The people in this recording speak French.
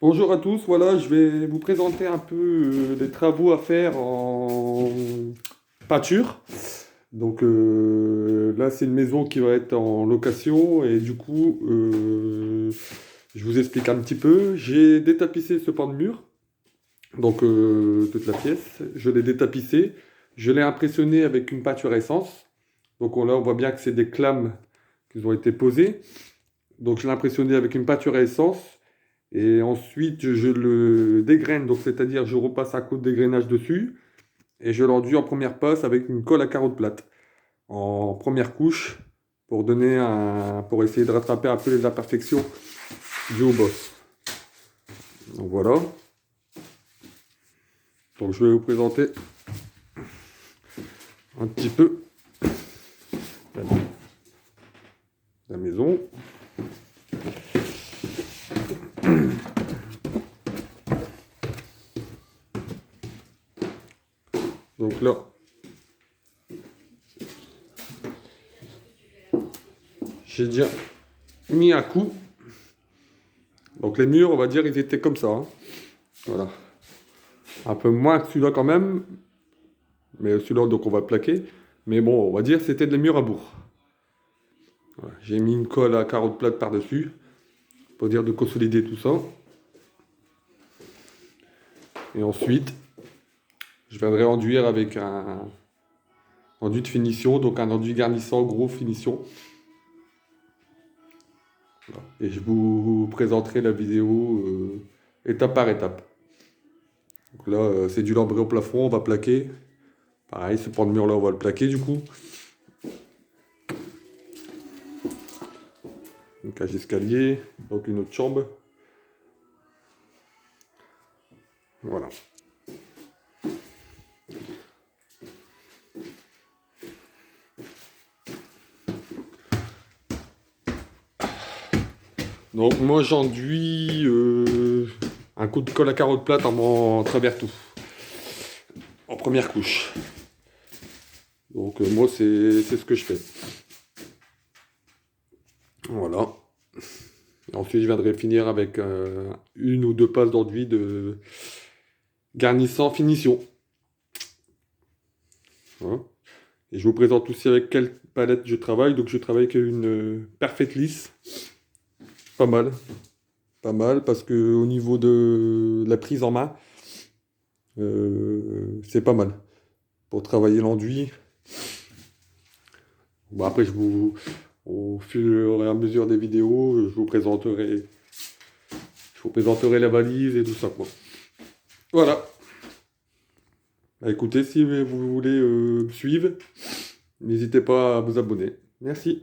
Bonjour à tous, voilà, je vais vous présenter un peu les travaux à faire en pâture. Donc là, c'est une maison qui va être en location et du coup, je vous explique un petit peu. J'ai détapissé ce pan de mur, donc toute la pièce. Je l'ai détapissé, je l'ai impressionné avec une peinture essence. Donc là, on voit bien que c'est des clames qui ont été posées. Donc je l'ai impressionné avec une peinture à essence. Et ensuite, je le dégraine, donc c'est-à-dire je repasse un coup de dégrainage dessus et je l'enduis en première passe avec une colle à carotte plate en première couche pour essayer de rattraper un peu les imperfections dues au boss. Donc voilà. Donc je vais vous présenter un petit peu la, la maison. Donc là, j'ai déjà mis un coup. Donc les murs, on va dire, ils étaient comme ça, hein. Voilà. Un peu moins que celui-là quand même, mais celui-là, donc on va le plaquer. Mais bon, on va dire c'était des murs à bourre. Voilà. J'ai mis une colle à carotte plate par-dessus, pour dire de consolider tout ça. Et ensuite, je viendrai enduire avec un enduit de finition, donc un enduit garnissant gros finition. Voilà. Et je vous présenterai la vidéo étape par étape. Donc là, c'est du lambré au plafond, on va plaquer. Pareil, ce pan de mur là, on va le plaquer du coup. Une cage d'escalier, donc une autre chambre. Voilà. Donc moi j'enduis un coup de colle à carotte plate en travers tout, en première couche. Donc moi c'est ce que je fais. Voilà. Et ensuite je viendrai finir avec une ou deux passes d'enduit de garnissant finition. Voilà. Et je vous présente aussi avec quelle palette je travaille. Donc je travaille avec une Perfect Lisse. Pas mal. Pas mal parce que au niveau de la prise en main, c'est pas mal. Pour travailler l'enduit. Bon, après, au fur et à mesure des vidéos, je vous présenterai la valise et tout ça, quoi. Voilà. Bah, écoutez, si vous voulez me suivre, n'hésitez pas à vous abonner. Merci.